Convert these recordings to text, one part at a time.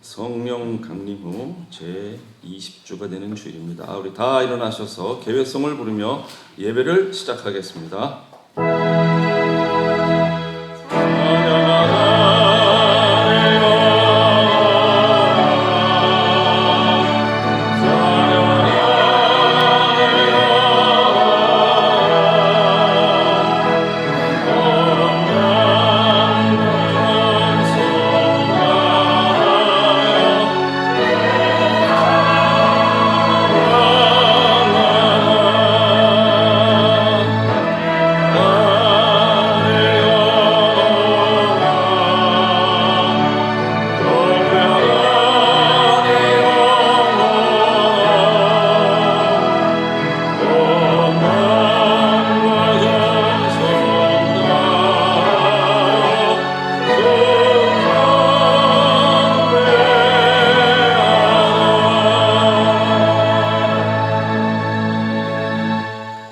성령 강림 후 제 20주가 되는 주일입니다. 우리 다 일어나셔서 개회성을 부르며 예배를 시작하겠습니다.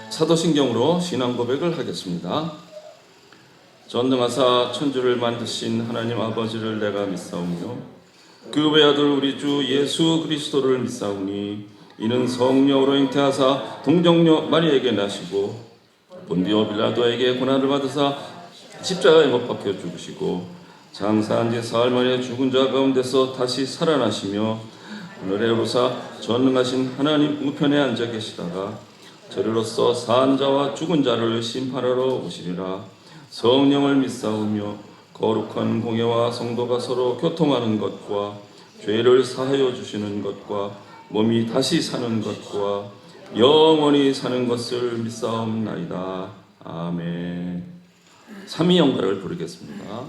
사도신경으로 신앙 고백을 하겠습니다. 전능하사 천주를 만드신 하나님 아버지를 내가 믿사오며 그 외아들 우리 주 예수 그리스도를 믿사오니 이는 성령으로 잉태하사 동정녀 마리에게 나시고 본디오 빌라도에게 고난을 받으사 십자가에 못 박혀 죽으시고 장사한 지 사흘 만에 죽은 자 가운데서 다시 살아나시며 하늘에 오르사 전능하신 하나님 우편에 앉아 계시다가 저리로서 산 자와 죽은 자를 심판하러 오시리라. 성령을 믿사오며 거룩한 공예와 성도가 서로 교통하는 것과 죄를 사하여 주시는 것과 몸이 다시 사는 것과 영원히 사는 것을 믿사옵나이다. 아멘. 삼위영가를 부르겠습니다.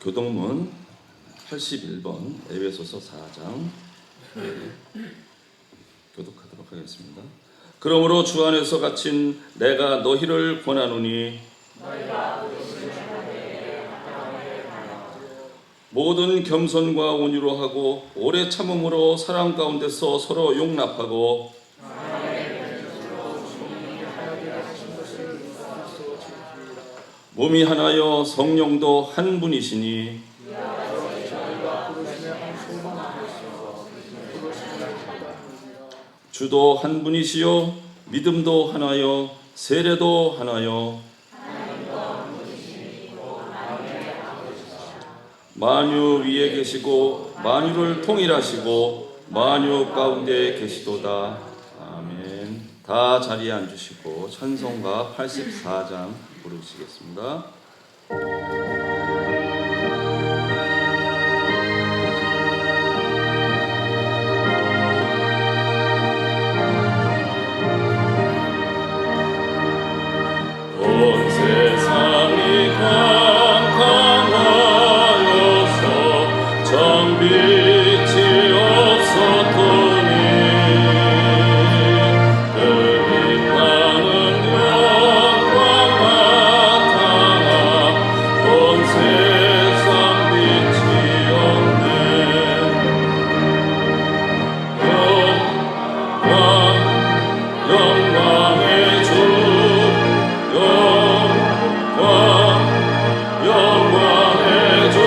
교동문 81번 에베소서 4장 교독하도록 하겠습니다. 그러므로 주 안에서 갇힌 내가 너희를 권하노니 모든 겸손과 온유로 하고 오래 참음으로 사랑 가운데서 서로 용납하고 몸이 하나여 성령도 한 분이시니 주도 한 분이시요 믿음도 하나요 세례도 하나요 만유 위에 계시고 만유를 통일하시고 만유 가운데 계시도다. 아멘. 다 자리에 앉으시고 찬송가 84장 부르시겠습니다. 온 세상이 캄캄하여서 정빛이 없었더니 영광의 주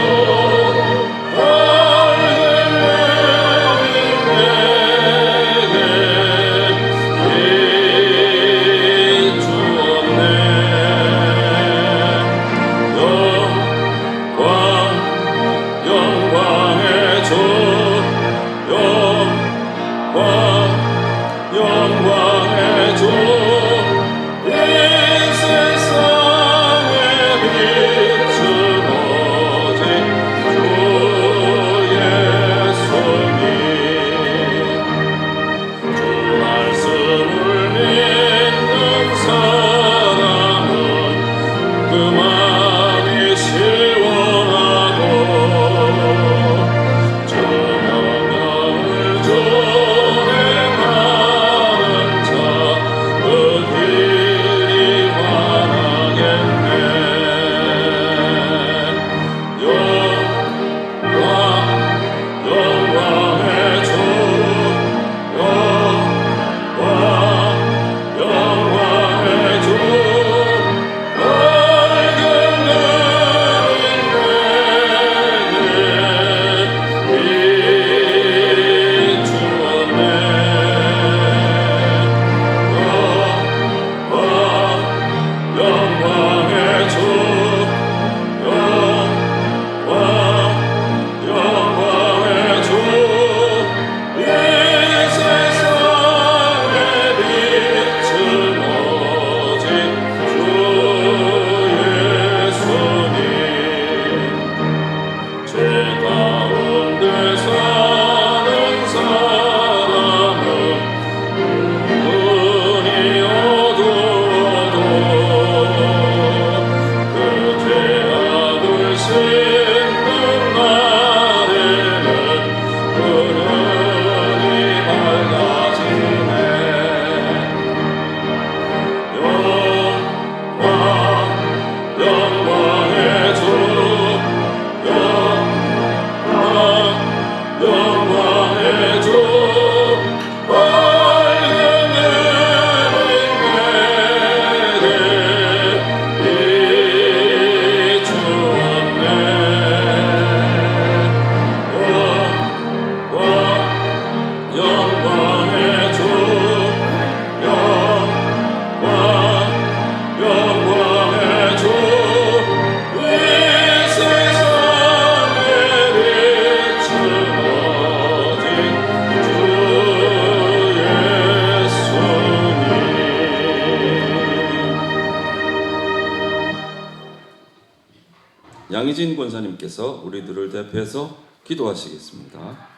양희진 권사님께서 우리들을 대표해서 기도하시겠습니다.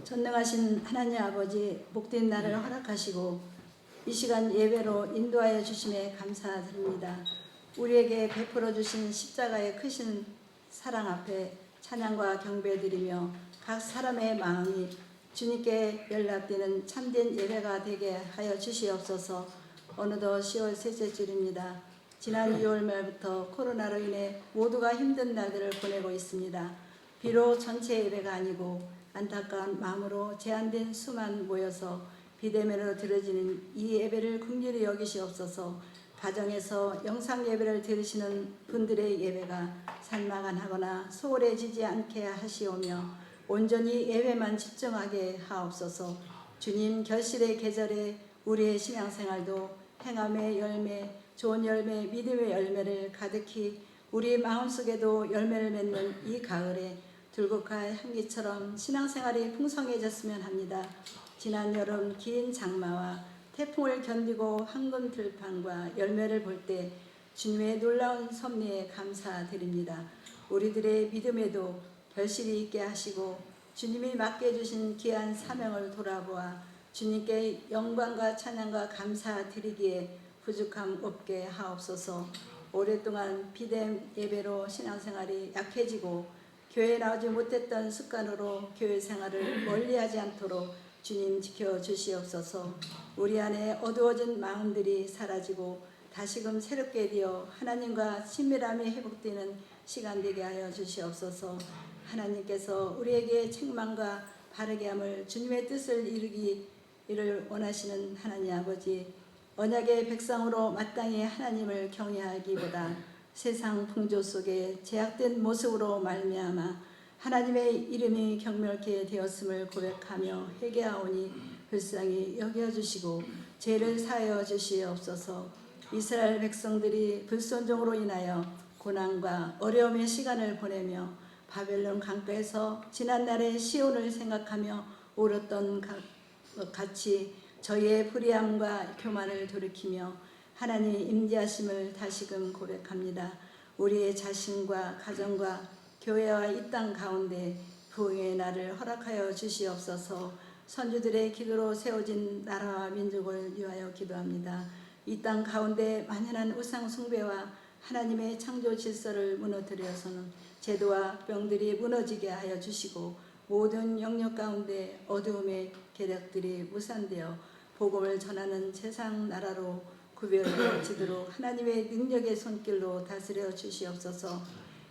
전능하신 하나님 아버지, 복된 날을 허락하시고 이 시간 예배로 인도하여 주심에 감사드립니다. 우리에게 베풀어 주신 십자가의 크신 사랑 앞에 찬양과 경배드리며 각 사람의 마음이 주님께 연락되는 참된 예배가 되게 하여 주시옵소서. 어느덧 10월 셋째 주일입니다. 지난 6월 말부터 코로나로 인해 모두가 힘든 날들을 보내고 있습니다. 비록 전체 예배가 아니고 안타까운 마음으로 제한된 수만 모여서 비대면으로 드려지는 이 예배를 긍휼히 여기시옵소서. 가정에서 영상 예배를 들으시는 분들의 예배가 산만하거나 소홀해지지 않게 하시오며 온전히 예배만 집중하게 하옵소서. 주님 결실의 계절에 우리의 신앙생활도 행함의 열매, 좋은 열매, 믿음의 열매를 가득히 우리 마음속에도 열매를 맺는 이 가을에 들국화 향기처럼 신앙생활이 풍성해졌으면 합니다. 지난 여름 긴 장마와 태풍을 견디고 황금 들판과 열매를 볼 때 주님의 놀라운 섭리에 감사드립니다. 우리들의 믿음에도 결실이 있게 하시고 주님이 맡겨주신 귀한 사명을 돌아보아 주님께 영광과 찬양과 감사드리기에 부족함 없게 하옵소서. 오랫동안 비대 예배로 신앙생활이 약해지고 교회에 나오지 못했던 습관으로 교회 생활을 멀리하지 않도록 주님 지켜주시옵소서. 우리 안에 어두워진 마음들이 사라지고 다시금 새롭게 되어 하나님과 친밀함이 회복되는 시간 되게 하여 주시옵소서. 하나님께서 우리에게 책망과 바르게 함을 주님의 뜻을 이루기를 원하시는 하나님 아버지, 언약의 백성으로 마땅히 하나님을 경외하기보다 세상 풍조 속에 제약된 모습으로 말미암아 하나님의 이름이 경멸케 되었음을 고백하며 회개하오니 불쌍히 여겨주시고 죄를 사하여 주시옵소서. 이스라엘 백성들이 불순종으로 인하여 고난과 어려움의 시간을 보내며 바벨론 강가에서 지난날의 시온을 생각하며 울었던 것 같이 저희의 불의함과 교만을 돌이키며 하나님 임재하심을 다시금 고백합니다. 우리의 자신과 가정과 교회와 이 땅 가운데 부흥의 날을 허락하여 주시옵소서. 선주들의 기도로 세워진 나라와 민족을 위하여 기도합니다. 이 땅 가운데 만연한 우상 숭배와 하나님의 창조 질서를 무너뜨려서는 제도와 병들이 무너지게 하여 주시고 모든 영역 가운데 어두움의 계략들이 무산되어 복음을 전하는 세상 나라로 구별되어지도록 하나님의 능력의 손길로 다스려 주시옵소서.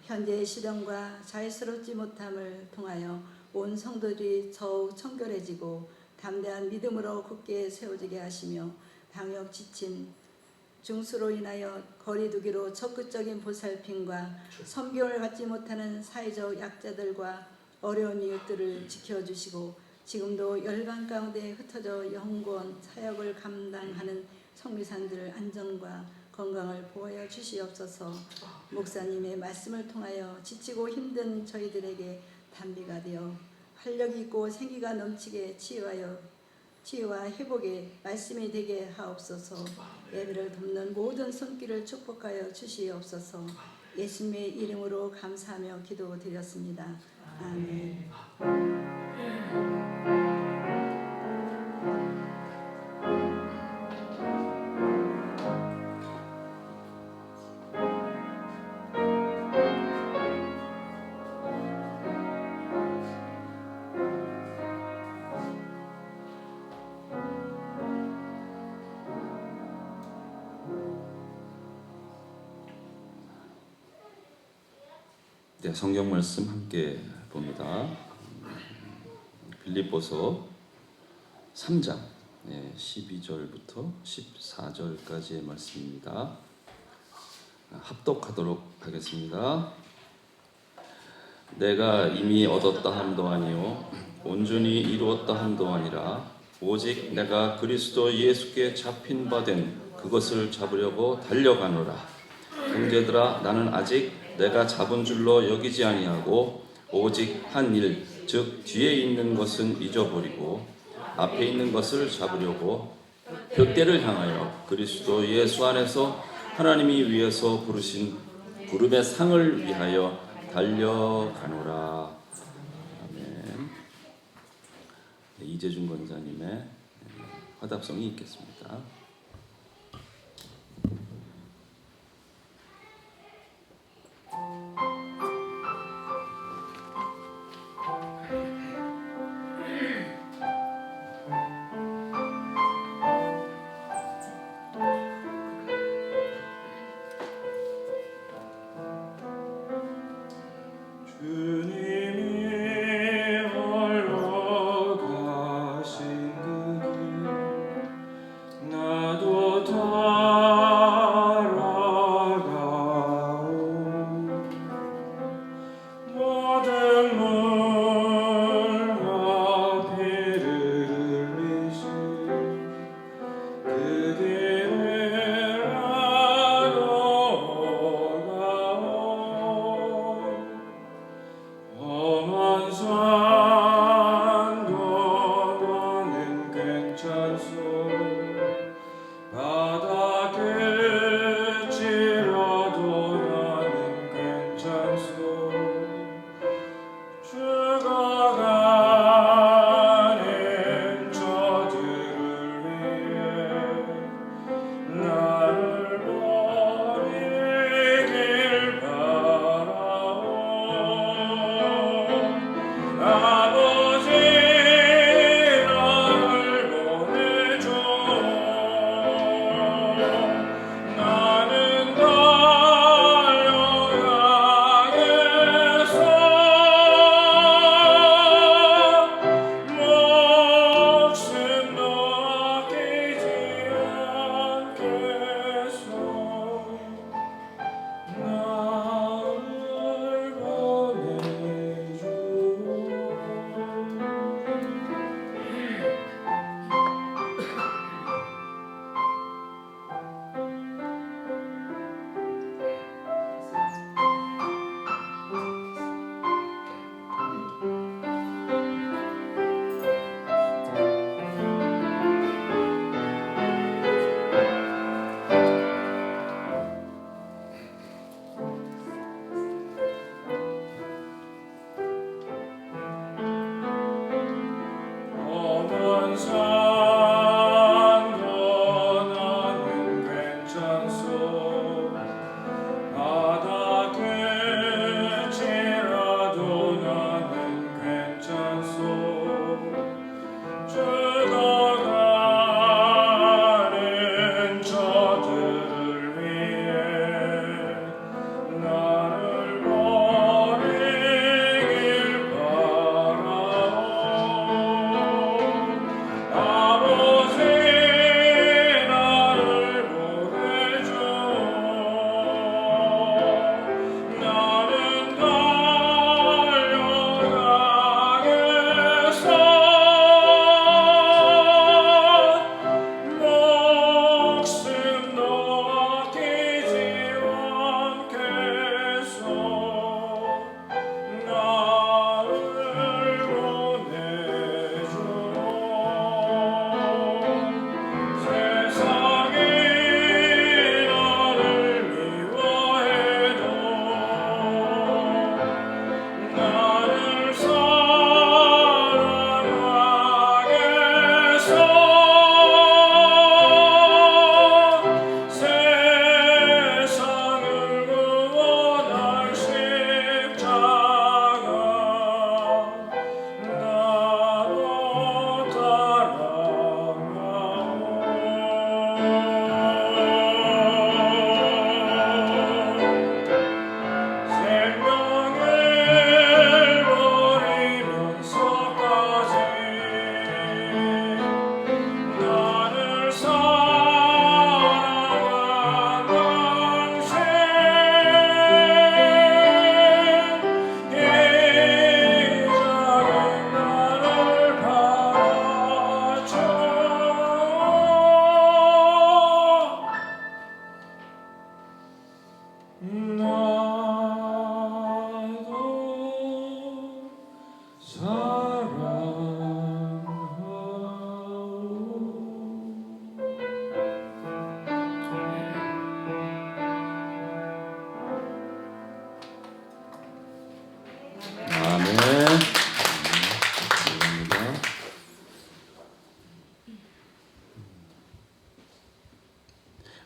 현재의 시련과 자유스럽지 못함을 통하여 온 성도들이 더욱 청결해지고 담대한 믿음으로 굳게 세워지게 하시며 방역 지침 중수로 인하여 거리두기로 적극적인 보살핌과 섬김을 받지 못하는 사회적 약자들과 어려운 이웃들을 지켜주시고 지금도 열방 가운데 흩어져 영권 사역을 감당하는 성리산들 안전과 건강을 보호하여 주시옵소서. 목사님의 말씀을 통하여 지치고 힘든 저희들에게 단비가 되어 활력 있고 생기가 넘치게 치유와 회복의 말씀이 되게 하옵소서. 예배를 돕는 모든 손길을 축복하여 주시옵소서. 예수님의 이름으로 감사하며 기도드렸습니다. 아멘. 네, 성경 말씀 함께 봅니다. 빌립보서 3장 12절부터 14절까지의 말씀입니다. 합독하도록 하겠습니다. 내가 이미 얻었다 함도 아니요 온전히 이루었다 함도 아니라 오직 내가 그리스도 예수께 잡힌 바 된 그것을 잡으려고 달려가노라. 형제들아, 나는 아직 내가 잡은 줄로 여기지 아니하고 오직 한 일, 즉 뒤에 있는 것은 잊어버리고 앞에 있는 것을 잡으려고 둯대를 향하여 그리스도 예수 안에서 하나님이 위에서 부르신 부름의 상을 위하여 달려가노라. 아멘. 이재준 권사님의 화답성이 있겠습니다. 주님이 홀로 가신 그 길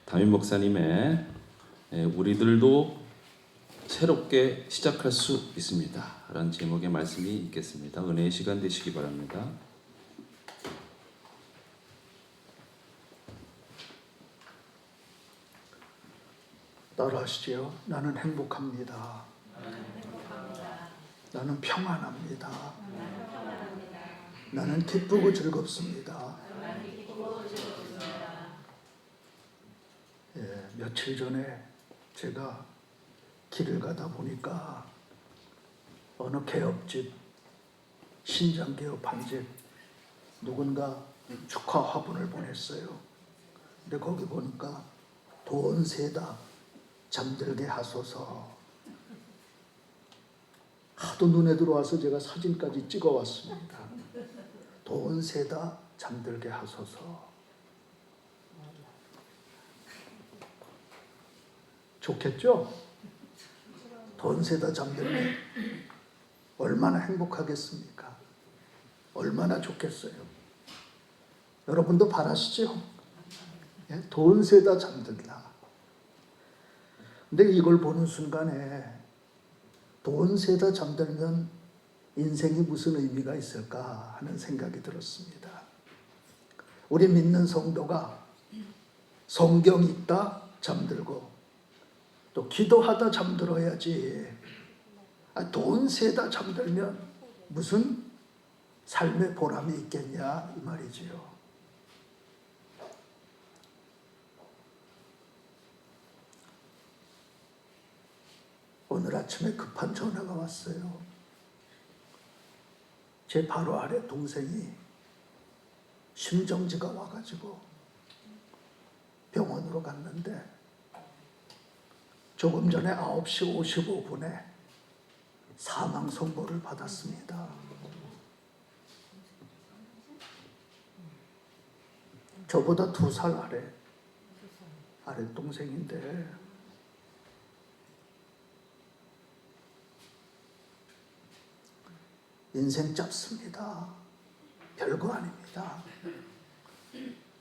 담임 목사님의 우리들도 새롭게 시작할 수 있습니다 라는 제목의 말씀이 있겠습니다. 은혜의 시간 되시기 바랍니다. 따라하시지요. 나는 행복합니다. 나는 평안합니다. 나는 기쁘고 즐겁습니다. 며칠 전에 제가 길을 가다 보니까 어느 개업집, 신장 개업한 집 누군가 축하 화분을 보냈어요. 근데 거기 보니까 돈 세다 잠들게 하소서. 하도 눈에 들어와서 제가 사진까지 찍어 왔습니다. 돈 세다 잠들게 하소서. 좋겠죠? 돈 세다 잠들면 얼마나 행복하겠습니까? 얼마나 좋겠어요? 여러분도 바라시죠? 돈 세다 잠들다. 근데 이걸 보는 순간에 돈 세다 잠들면 인생이 무슨 의미가 있을까 하는 생각이 들었습니다. 우리 믿는 성도가 성경 읽다 잠들고 또 기도하다 잠들어야지. 돈 세다 잠들면 무슨 삶의 보람이 있겠냐 이 말이지요. 오늘 아침에 급한 전화가 왔어요. 제 바로 아래 동생이 심정지가 와가지고 병원으로 갔는데 조금 전에 9시 55분에 사망 선고를 받았습니다. 저보다 2살 아래 동생인데 인생 짧습니다. 별거 아닙니다.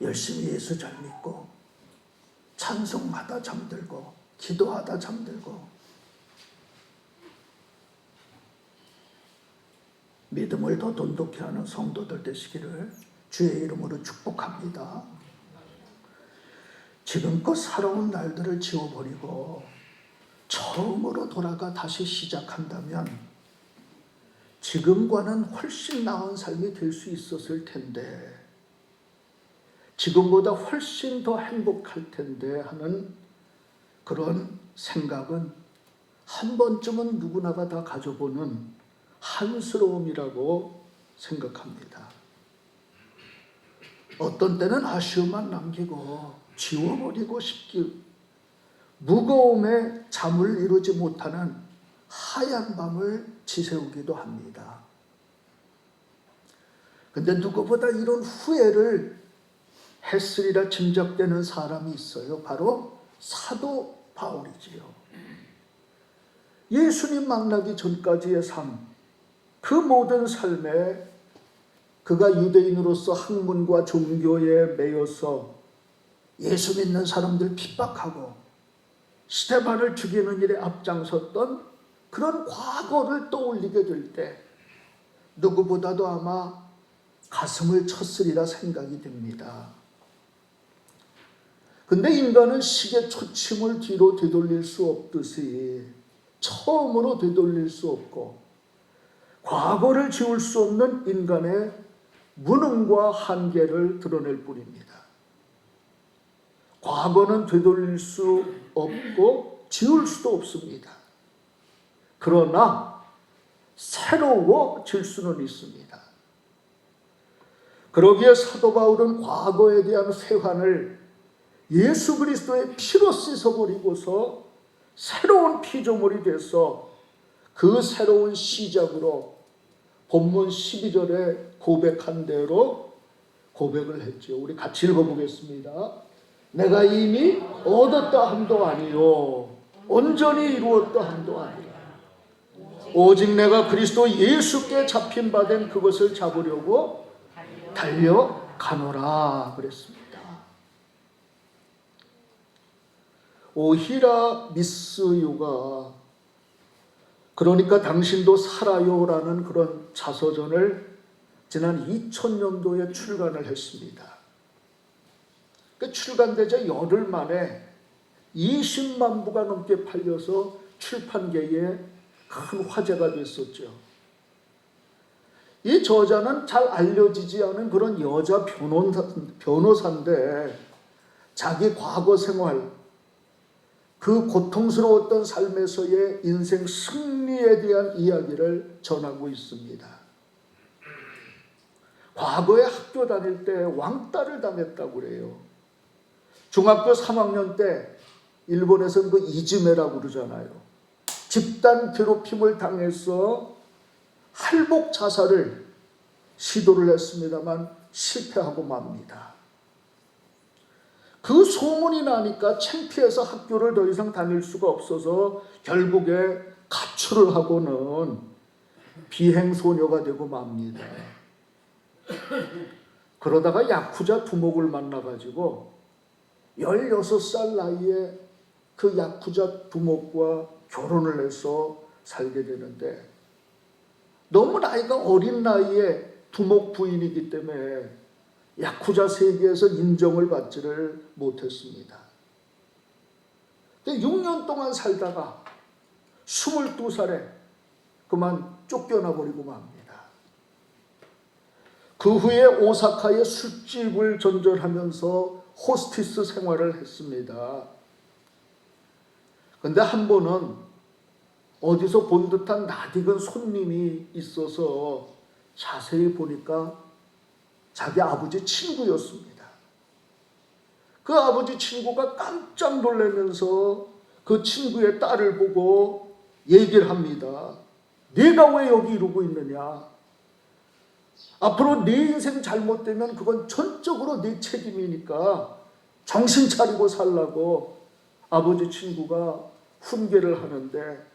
열심히 예수 잘 믿고 찬송하다 잠들고 기도하다 잠들고 믿음을 더 돈독히 하는 성도들 되시기를 주의 이름으로 축복합니다. 지금껏 살아온 날들을 지워버리고 처음으로 돌아가 다시 시작한다면 지금과는 훨씬 나은 삶이 될 수 있었을 텐데, 지금보다 훨씬 더 행복할 텐데 하는 그런 생각은 한 번쯤은 누구나가 다 가져보는 한스러움이라고 생각합니다. 어떤 때는 아쉬움만 남기고 지워버리고 싶기, 무거움에 잠을 이루지 못하는 하얀 밤을 지새우기도 합니다. 근데 누구보다 이런 후회를 했으리라 짐작되는 사람이 있어요. 바로 사도 바울이지요. 예수님 만나기 전까지의 삶, 그 모든 삶에 그가 유대인으로서 학문과 종교에 매여서 예수 믿는 사람들 핍박하고 스데반을 죽이는 일에 앞장섰던 그런 과거를 떠올리게 될 때 누구보다도 아마 가슴을 쳤으리라 생각이 됩니다. 근데 인간은 시계 초침을 뒤로 되돌릴 수 없듯이 처음으로 되돌릴 수 없고 과거를 지울 수 없는 인간의 무능과 한계를 드러낼 뿐입니다. 과거는 되돌릴 수 없고 지울 수도 없습니다. 그러나 새로워질 수는 있습니다. 그러기에 사도 바울은 과거에 대한 회환을 예수 그리스도의 피로 씻어버리고서 새로운 피조물이 돼서 그 새로운 시작으로 본문 12절에 고백한 대로 고백을 했죠. 우리 같이 읽어보겠습니다. 내가 이미 얻었다 함도 아니요 온전히 이루었다 함도 아니라 오직 내가 그리스도 예수께 잡힌 바 된 그것을 잡으려고 달려가노라 그랬습니다. 오히라 미스유가, 그러니까 당신도 살아요라는 그런 자서전을 지난 2000년도에 출간을 했습니다. 그 출간되자 열흘 만에 20만 부가 넘게 팔려서 출판계에 큰 화제가 됐었죠. 이 저자는 잘 알려지지 않은 그런 여자 변호사인데 자기 과거 생활, 그 고통스러웠던 삶에서의 인생 승리에 대한 이야기를 전하고 있습니다. 과거에 학교 다닐 때 왕따를 당했다고 그래요. 중학교 3학년 때 일본에서는 그 이즈메라고 그러잖아요. 집단 괴롭힘을 당해서 할복 자살을 시도를 했습니다만 실패하고 맙니다. 그 소문이 나니까 창피해서 학교를 더 이상 다닐 수가 없어서 결국에 가출을 하고는 비행소녀가 되고 맙니다. 그러다가 야쿠자 두목을 만나가지고 16살 나이에 그 야쿠자 두목과 결혼을 해서 살게 되는데, 너무 나이가 어린 나이에 두목 부인이기 때문에 야쿠자 세계에서 인정을 받지를 못했습니다. 근데 6년 동안 살다가 22살에 그만 쫓겨나 버리고 맙니다. 그 후에 오사카의 술집을 전전하면서 호스티스 생활을 했습니다. 근데 한 번은 어디서 본 듯한 낯익은 손님이 있어서 자세히 보니까 자기 아버지 친구였습니다. 그 아버지 친구가 깜짝 놀라면서 그 친구의 딸을 보고 얘기를 합니다. 네가 왜 여기 이러고 있느냐? 앞으로 네 인생 잘못되면 그건 전적으로 네 책임이니까 정신 차리고 살라고 아버지 친구가 훈계를 하는데,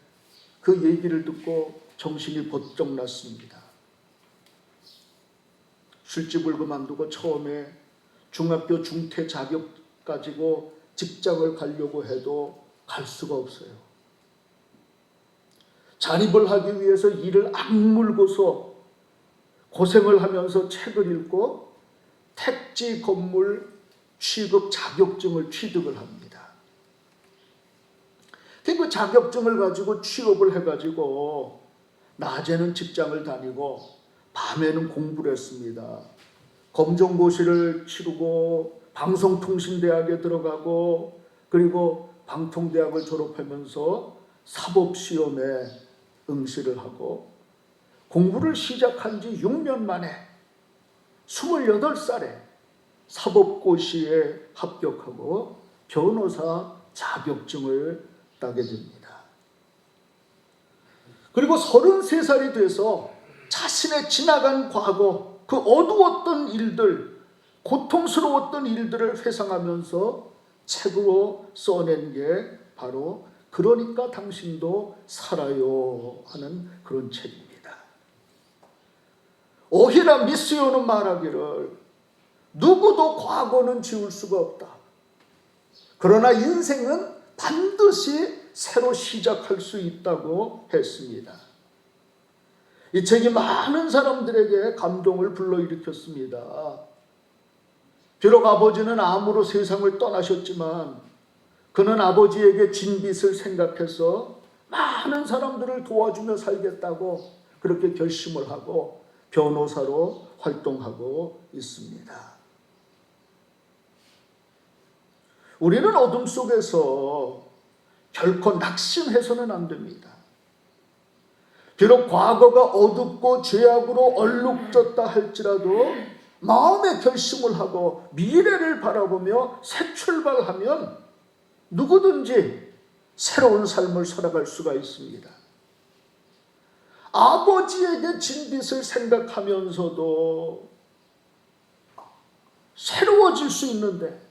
그 얘기를 듣고 정신이 번쩍 났습니다. 술집을 그만두고 처음에 중학교 중퇴 자격 가지고 직장을 가려고 해도 갈 수가 없어요. 자립을 하기 위해서 이를 악물고서 고생을 하면서 책을 읽고 택지 건물 취급 자격증을 취득을 합니다. 그 자격증을 가지고 취업을 해가지고 낮에는 직장을 다니고 밤에는 공부를 했습니다. 검정고시를 치르고 방송통신대학에 들어가고, 그리고 방통대학을 졸업하면서 사법시험에 응시를 하고, 공부를 시작한 지 6년 만에 28살에 사법고시에 합격하고 변호사 자격증을 따게 됩니다. 그리고 33살이 돼서 자신의 지나간 과거, 그 어두웠던 일들, 고통스러웠던 일들을 회상하면서 책으로 써낸 게 바로 그러니까 당신도 살아요 하는 그런 책입니다. 오히라 미스요는 말하기를 누구도 과거는 지울 수가 없다. 그러나 인생은 반드시 새로 시작할 수 있다고 했습니다. 이 책이 많은 사람들에게 감동을 불러일으켰습니다. 비록 아버지는 암으로 세상을 떠나셨지만 그는 아버지에게 진 빚을 생각해서 많은 사람들을 도와주며 살겠다고 그렇게 결심을 하고 변호사로 활동하고 있습니다. 우리는 어둠 속에서 결코 낙심해서는 안 됩니다. 비록 과거가 어둡고 죄악으로 얼룩졌다 할지라도 마음의 결심을 하고 미래를 바라보며 새 출발하면 누구든지 새로운 삶을 살아갈 수가 있습니다. 아버지에게 진 빚을 생각하면서도 새로워질 수 있는데,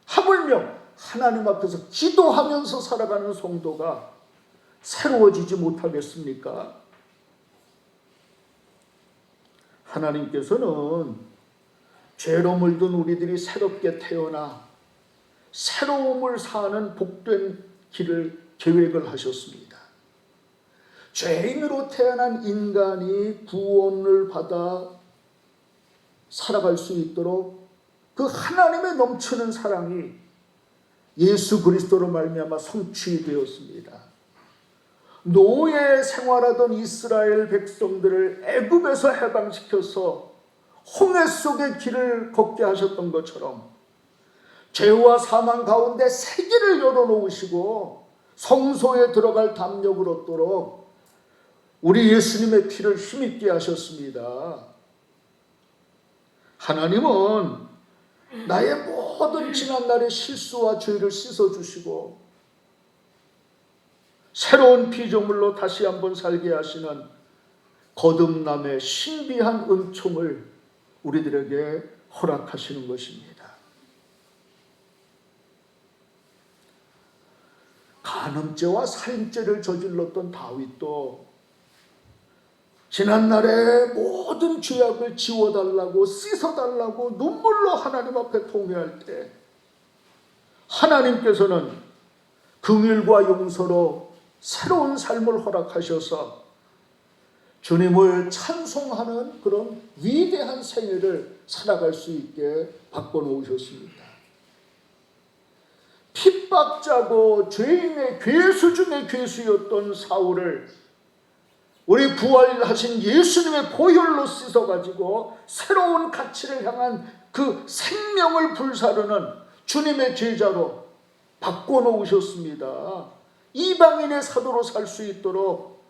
하물며 하나님 앞에서 기도하면서 살아가는 성도가 새로워지지 못하겠습니까? 하나님께서는 죄로 물든 우리들이 새롭게 태어나 새로움을 사는 복된 길을 계획을 하셨습니다. 죄인으로 태어난 인간이 구원을 받아 살아갈 수 있도록 그 하나님의 넘치는 사랑이 예수 그리스도로 말미암아 성취되었습니다. 노예 생활하던 이스라엘 백성들을 애굽에서 해방시켜서 홍해 속의 길을 걷게 하셨던 것처럼 죄와 사망 가운데 새 길을 열어놓으시고 성소에 들어갈 담력을 얻도록 우리 예수님의 피를 힘있게 하셨습니다. 하나님은 나의 모든 지난날의 실수와 죄를 씻어주시고 새로운 피조물로 다시 한번 살게 하시는 거듭남의 신비한 은총을 우리들에게 허락하시는 것입니다. 간음죄와 살인죄를 저질렀던 다윗도 지난날의 모든 죄악을 지워달라고 씻어달라고 눈물로 하나님 앞에 통회할 때 하나님께서는 긍휼과 용서로 새로운 삶을 허락하셔서 주님을 찬송하는 그런 위대한 생애를 살아갈 수 있게 바꿔놓으셨습니다. 핍박자고 죄인의 괴수 중의 괴수였던 사울을 우리 부활하신 예수님의 보혈로 씻어가지고 새로운 가치를 향한 그 생명을 불사르는 주님의 제자로 바꿔놓으셨습니다. 이방인의 사도로 살 수 있도록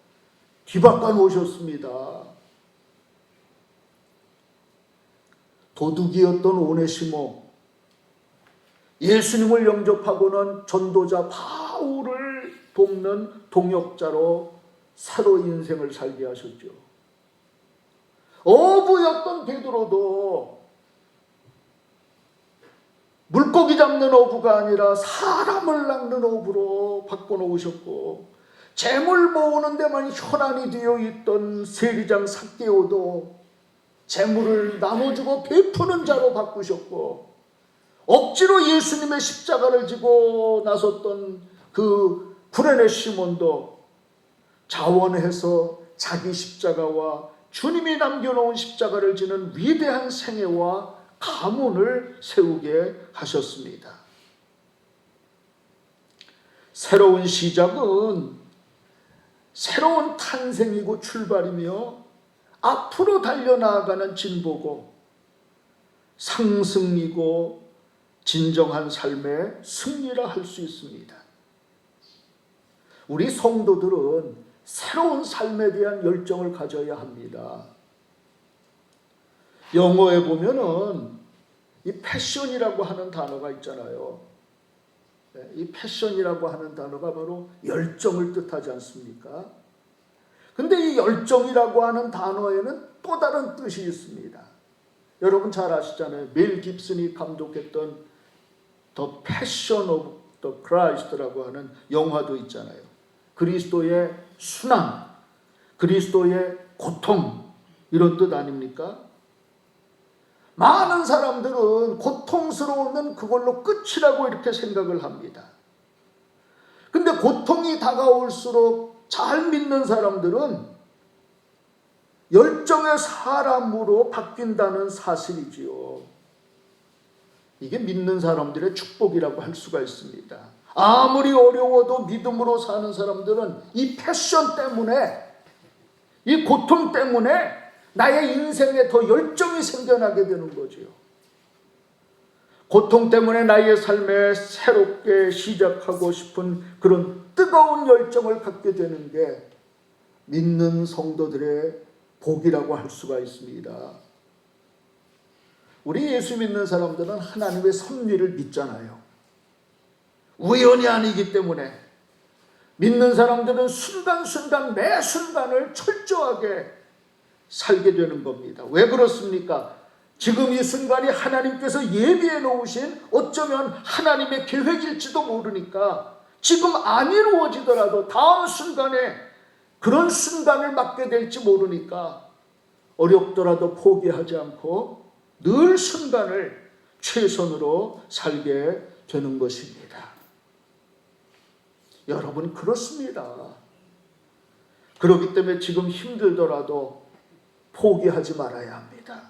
뒤바꿔 놓으셨습니다. 도둑이었던 오네시모, 예수님을 영접하고는 전도자 바울을 돕는 동역자로 새로 인생을 살게 하셨죠. 어부였던 베드로도 물고기 잡는 어부가 아니라 사람을 낚는 어부로 바꿔놓으셨고, 재물 모으는 데만 혈안이 되어 있던 세리장 삭개오도 재물을 나눠주고 베푸는 자로 바꾸셨고, 억지로 예수님의 십자가를 지고 나섰던 그 구레네 시몬도 자원해서 자기 십자가와 주님이 남겨놓은 십자가를 지는 위대한 생애와 가문을 세우게 하셨습니다. 새로운 시작은 새로운 탄생이고 출발이며 앞으로 달려나가는 진보고 상승이고 진정한 삶의 승리라 할 수 있습니다. 우리 성도들은 새로운 삶에 대한 열정을 가져야 합니다. 영어에 보면은 이 패션이라고 하는 단어가 있잖아요. 이 패션이라고 하는 단어가 바로 열정을 뜻하지 않습니까? 근데 이 열정이라고 하는 단어에는 또 다른 뜻이 있습니다. 여러분 잘 아시잖아요. 멜 깁슨이 감독했던 The Passion of the Christ라고 하는 영화도 있잖아요. 그리스도의 순환, 그리스도의 고통, 이런 뜻 아닙니까? 많은 사람들은 고통스러우면 그걸로 끝이라고 이렇게 생각을 합니다. 근데 고통이 다가올수록 잘 믿는 사람들은 열정의 사람으로 바뀐다는 사실이지요. 이게 믿는 사람들의 축복이라고 할 수가 있습니다. 아무리 어려워도 믿음으로 사는 사람들은 이 패션 때문에, 이 고통 때문에 나의 인생에 더 열정이 생겨나게 되는 거지요. 고통 때문에 나의 삶에 새롭게 시작하고 싶은 그런 뜨거운 열정을 갖게 되는 게 믿는 성도들의 복이라고 할 수가 있습니다. 우리 예수 믿는 사람들은 하나님의 섭리를 믿잖아요. 우연이 아니기 때문에 믿는 사람들은 순간순간 매 순간을 철저하게 살게 되는 겁니다. 왜 그렇습니까? 지금 이 순간이 하나님께서 예비해 놓으신 어쩌면 하나님의 계획일지도 모르니까 지금 안 이루어지더라도 다음 순간에 그런 순간을 맞게 될지 모르니까 어렵더라도 포기하지 않고 늘 순간을 최선으로 살게 되는 것입니다. 여러분, 그렇습니다. 그렇기 때문에 지금 힘들더라도 포기하지 말아야 합니다.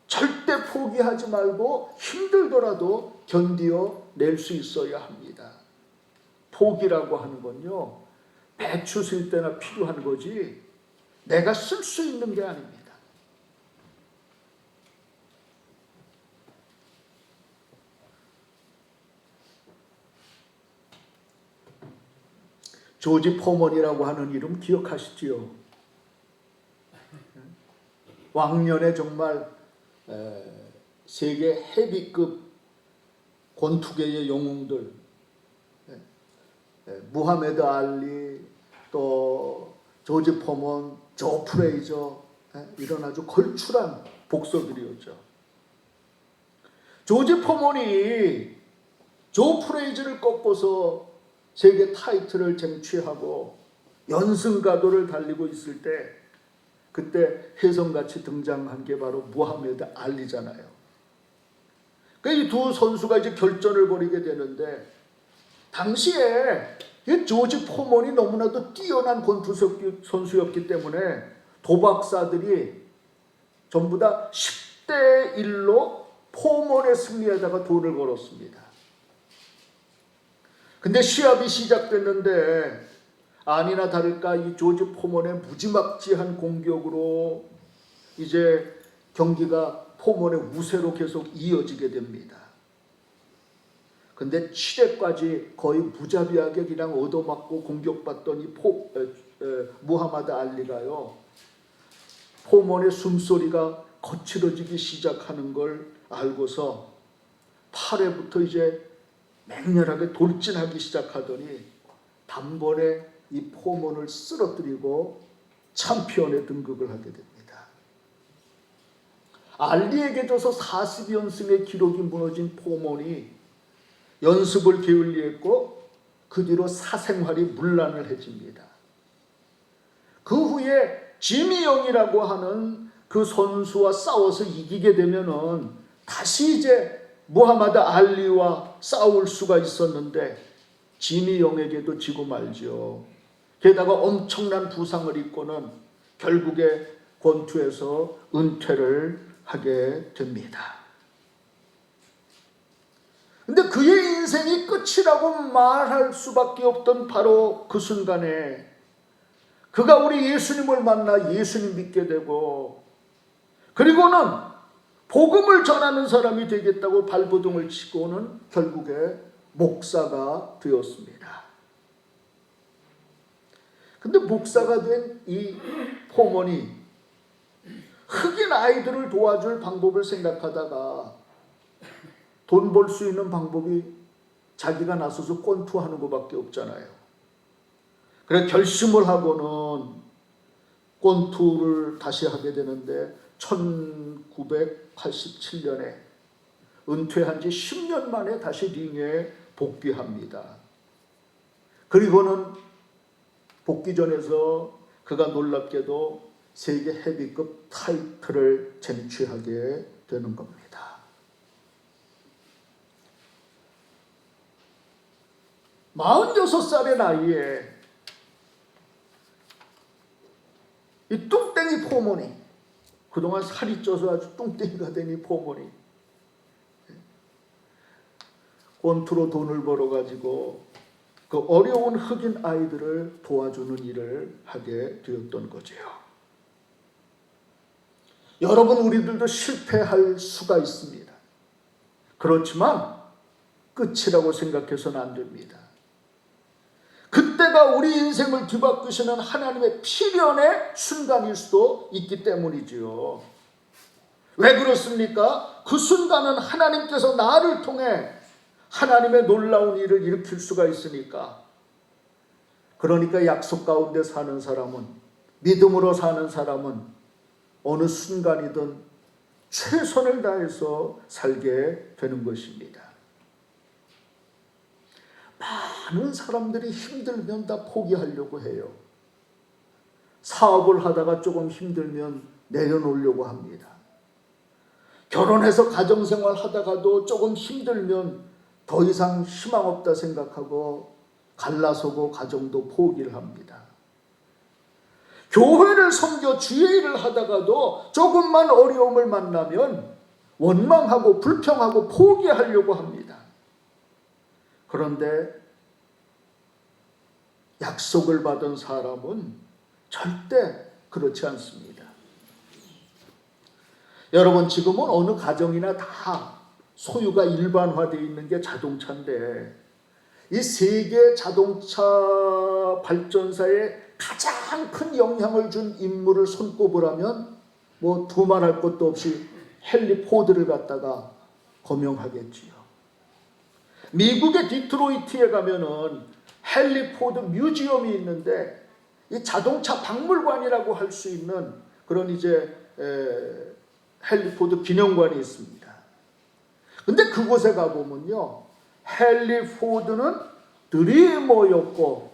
절대 포기하지 말고 힘들더라도 견디어 낼 수 있어야 합니다. 포기라고 하는 건요, 배추 쓸 때나 필요한 거지 내가 쓸 수 있는 게 아닙니다. 조지 포먼이라고 하는 이름 기억하시지요? 왕년에 정말 세계 헤비급 권투계의 영웅들, 무하메드 알리, 또 조지 포먼, 조 프레이저, 이런 아주 걸출한 복서들이었죠. 조지 포먼이 조 프레이저를 꺾고서 세계 타이틀을 쟁취하고 연승가도를 달리고 있을 때 그때 혜성같이 등장한 게 바로 무하메드 알리잖아요. 이 두 선수가 이제 결전을 벌이게 되는데, 당시에 이 조지 포먼이 너무나도 뛰어난 권투 선수였기 때문에 도박사들이 전부 다 10대 1로 포먼의 승리에다가 돈을 걸었습니다. 근데 시합이 시작됐는데 아니나 다를까 이 조지 포먼의 무지막지한 공격으로 이제 경기가 포먼의 우세로 계속 이어지게 됩니다. 근데 7회까지 거의 무자비하게 그냥 얻어맞고 공격받던 이 무하마드 알리가요, 포먼의 숨소리가 거칠어지기 시작하는 걸 알고서 8회부터 이제 맹렬하게 돌진하기 시작하더니 단번에 이 포먼을 쓰러뜨리고 챔피언에 등극을 하게 됩니다. 알리에게 져서 40연승의 기록이 무너진 포먼이 연습을 게을리했고 그 뒤로 사생활이 문란해집니다. 그 후에 지미 영이라고 하는 그 선수와 싸워서 이기게 되면은 다시 이제 무하마드 알리와 싸울 수가 있었는데 지미 영에게도 지고 말죠. 게다가 엄청난 부상을 입고는 결국에 권투에서 은퇴를 하게 됩니다. 근데 그의 인생이 끝이라고 말할 수밖에 없던 바로 그 순간에 그가 우리 예수님을 만나 예수님 믿게 되고, 그리고는 복음을 전하는 사람이 되겠다고 발버둥을 치고는 결국에 목사가 되었습니다. 근데 목사가 된 이 포먼이 흑인 아이들을 도와줄 방법을 생각하다가 돈 벌 수 있는 방법이 자기가 나서서 권투하는 것밖에 없잖아요. 그래서 결심을 하고는 권투를 다시 하게 되는데 1987년에 은퇴한 지 10년 만에 다시 링에 복귀합니다. 그리고는 복귀전에서 그가 놀랍게도 세계 헤비급 타이틀을 쟁취하게 되는 겁니다. 46살의 나이에 이 뚱땡이 포먼이, 그동안 살이 쪄서 아주 뚱땡이가 된 이 포먼이 권투로 돈을 벌어가지고 그 어려운 흑인 아이들을 도와주는 일을 하게 되었던 거지요. 여러분, 우리들도 실패할 수가 있습니다. 그렇지만 끝이라고 생각해서는 안 됩니다. 그때가 우리 인생을 뒤바꾸시는 하나님의 필연의 순간일 수도 있기 때문이지요. 왜 그렇습니까? 그 순간은 하나님께서 나를 통해 하나님의 놀라운 일을 일으킬 수가 있으니까. 그러니까 약속 가운데 사는 사람은, 믿음으로 사는 사람은 어느 순간이든 최선을 다해서 살게 되는 것입니다. 많은 사람들이 힘들면 다 포기하려고 해요. 사업을 하다가 조금 힘들면 내려놓으려고 합니다. 결혼해서 가정생활 하다가도 조금 힘들면 더 이상 희망 없다 생각하고 갈라서고 가정도 포기를 합니다. 교회를 섬겨 주의 일을 하다가도 조금만 어려움을 만나면 원망하고 불평하고 포기하려고 합니다. 그런데 약속을 받은 사람은 절대 그렇지 않습니다. 여러분, 지금은 어느 가정이나 다 소유가 일반화되어 있는 게 자동차인데, 이 세계 자동차 발전사에 가장 큰 영향을 준 인물을 손꼽으라면 뭐 두말할 것도 없이 헨리 포드를 갖다가 거명하겠지요. 미국의 디트로이트에 가면은 헨리 포드 뮤지엄이 있는데, 이 자동차 박물관이라고 할 수 있는 그런 헨리 포드 기념관이 있습니다. 근데 그곳에 가보면요, 헨리 포드는 드리머였고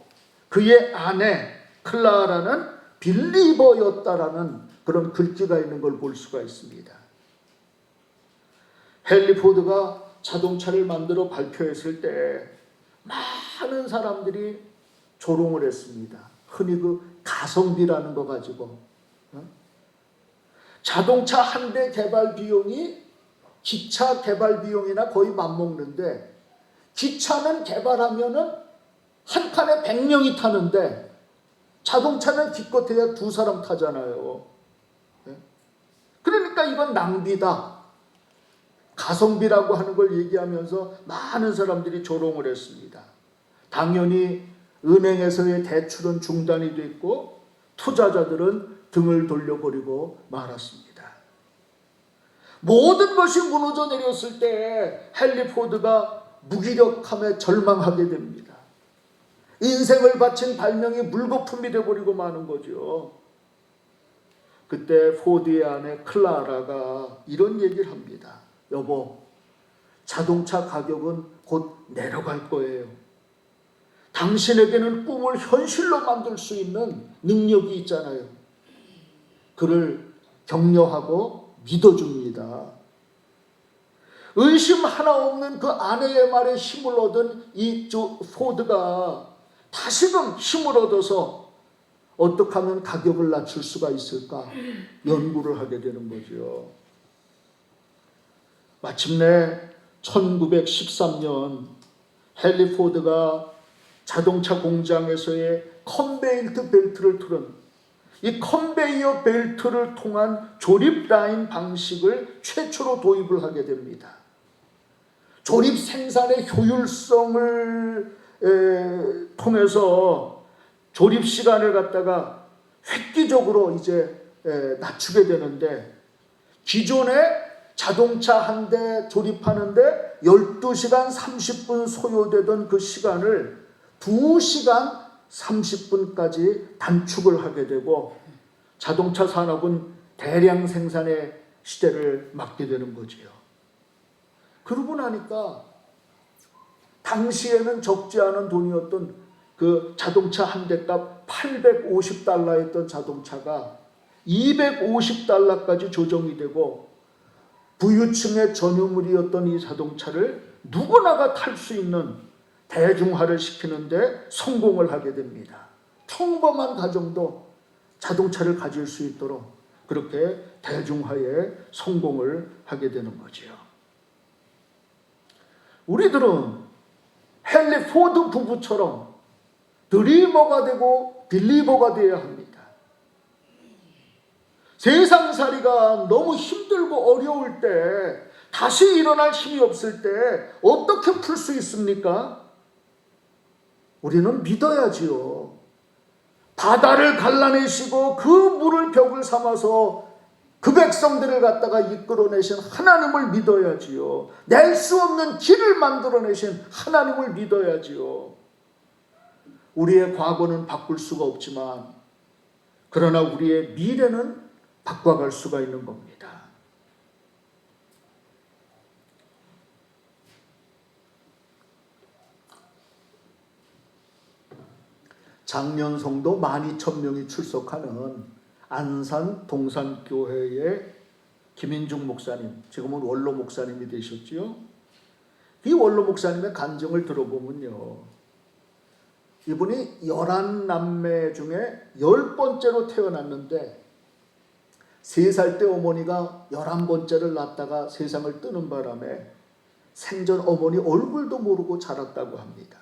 그의 아내 클라라는 빌리버였다라는 그런 글귀가 있는 걸 볼 수가 있습니다. 헨리 포드가 자동차를 만들어 발표했을 때 많은 사람들이 조롱을 했습니다. 흔히 그 가성비라는 거 가지고 자동차 한 대 개발 비용이 기차 개발 비용이나 거의 맞먹는데, 기차는 개발하면은 한 칸에 100명이 타는데 자동차는 기껏해야 2사람 타잖아요. 그러니까 이건 낭비다, 가성비라고 하는 걸 얘기하면서 많은 사람들이 조롱을 했습니다. 당연히 은행에서의 대출은 중단이 됐고 투자자들은 등을 돌려버리고 말았습니다. 모든 것이 무너져 내렸을 때 헨리 포드가 무기력함에 절망하게 됩니다. 인생을 바친 발명이 물거품이 되어버리고 마는 거죠. 그때 포드의 아내 클라라가 이런 얘기를 합니다. 여보, 자동차 가격은 곧 내려갈 거예요. 당신에게는 꿈을 현실로 만들 수 있는 능력이 있잖아요. 그를 격려하고 믿어줍니다. 의심 하나 없는 그 아내의 말에 힘을 얻은 이 포드가 다시금 힘을 얻어서 어떻게 하면 가격을 낮출 수가 있을까 연구를 하게 되는 거죠. 마침내 1913년 헨리 포드가 자동차 공장에서의 컨베이어 벨트를 틀은, 이 컨베이어 벨트를 통한 조립 라인 방식을 최초로 도입을 하게 됩니다. 조립 생산의 효율성을 통해서 조립 시간을 갖다가 획기적으로 낮추게 되는데, 기존에 자동차 한 대 조립하는데 12시간 30분 소요되던 그 시간을 2시간 30분까지 단축을 하게 되고 자동차 산업은 대량 생산의 시대를 맞게 되는 거지요. 그러고 나니까 당시에는 적지 않은 돈이었던 그 자동차 한 대값 $850였던 자동차가 $250까지 조정이 되고, 부유층의 전유물이었던 이 자동차를 누구나가 탈 수 있는 대중화를 시키는데 성공을 하게 됩니다. 평범한 가정도 자동차를 가질 수 있도록 그렇게 대중화에 성공을 하게 되는 거지요. 우리들은 헨리 포드 부부처럼 드리머가 되고 빌리버가 되어야 합니다. 세상살이가 너무 힘들고 어려울 때, 다시 일어날 힘이 없을 때 어떻게 풀 수 있습니까? 우리는 믿어야지요. 바다를 갈라내시고 그 물을 벽을 삼아서 그 백성들을 갖다가 이끌어내신 하나님을 믿어야지요. 낼 수 없는 길을 만들어내신 하나님을 믿어야지요. 우리의 과거는 바꿀 수가 없지만, 그러나 우리의 미래는 바꿔갈 수가 있는 겁니다. 작년 성도 12,000명이 출석하는 안산 동산교회의 김인중 목사님, 지금은 원로 목사님이 되셨지요. 이 원로 목사님의 간증을 들어보면요, 이분이 11남매 중에 10번째로 태어났는데 3살 때 어머니가 11번째를 낳다가 세상을 뜨는 바람에 생전 어머니 얼굴도 모르고 자랐다고 합니다.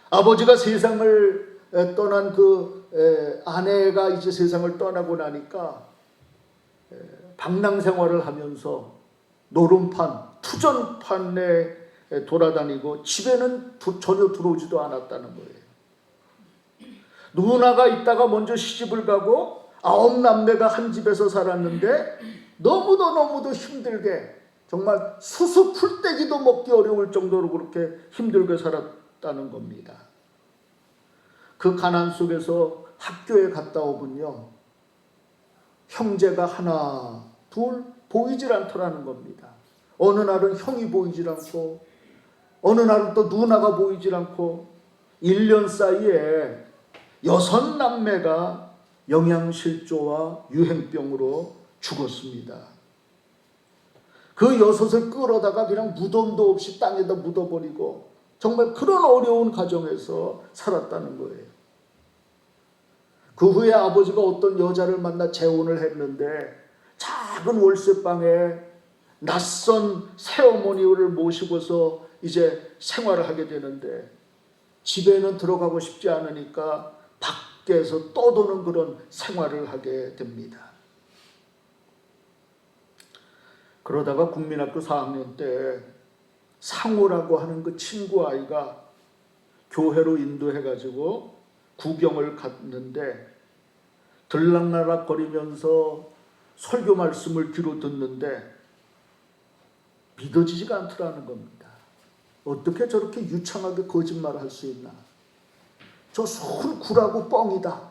아버지가 세상을 떠난 그 아내가 이제 세상을 떠나고 나니까 방랑 생활을 하면서 노름판, 투전판에 돌아다니고 집에는 전혀 들어오지도 않았다는 거예요. 누나가 있다가 먼저 시집을 가고 9남매가 한 집에서 살았는데 너무도 힘들게, 정말 수수 풀떼기도 먹기 어려울 정도로 그렇게 힘들게 살았다는 겁니다. 그 가난 속에서 학교에 갔다 오면요, 형제가 하나 둘 보이질 않더라는 겁니다. 어느 날은 형이 보이질 않고 어느 날은 또 누나가 보이질 않고 1년 사이에 6남매가 영양실조와 유행병으로 죽었습니다. 그 6을 끌어다가 그냥 무덤도 없이 땅에다 묻어버리고 정말 그런 어려운 가정에서 살았다는 거예요. 그 후에 아버지가 어떤 여자를 만나 재혼을 했는데 작은 월세방에 낯선 새어머니를 모시고서 이제 생활을 하게 되는데 집에는 들어가고 싶지 않으니까 밖에서 떠도는 그런 생활을 하게 됩니다. 그러다가 국민학교 4학년 때 상호라고 하는 그 친구 아이가 교회로 인도해가지고 구경을 갔는데 들락날락거리면서 설교 말씀을 귀로 듣는데 믿어지지가 않더라는 겁니다. 어떻게 저렇게 유창하게 거짓말을 할 수 있나? 저 손 굴하고 뻥이다.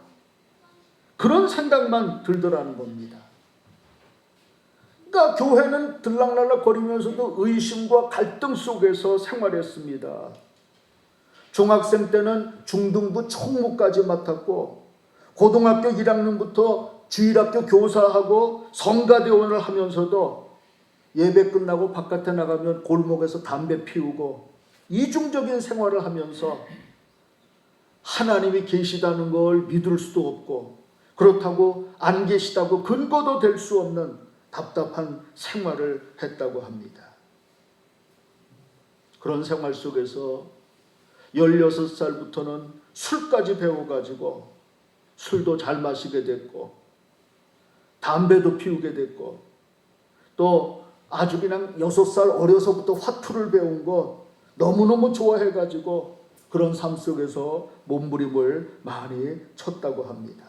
그런 생각만 들더라는 겁니다. 그러니까 교회는 들락날락거리면서도 의심과 갈등 속에서 생활했습니다. 중학생 때는 중등부 총무까지 맡았고 고등학교 1학년부터 주일학교 교사하고 성가대원을 하면서도 예배 끝나고 바깥에 나가면 골목에서 담배 피우고 이중적인 생활을 하면서 하나님이 계시다는 걸 믿을 수도 없고 그렇다고 안 계시다고 근거도 될 수 없는 답답한 생활을 했다고 합니다. 그런 생활 속에서 16살부터는 술까지 배워가지고 술도 잘 마시게 됐고 담배도 피우게 됐고 또 아주 그냥 6살 어려서부터 화투를 배운 거 너무너무 좋아해가지고 그런 삶 속에서 몸부림을 많이 쳤다고 합니다.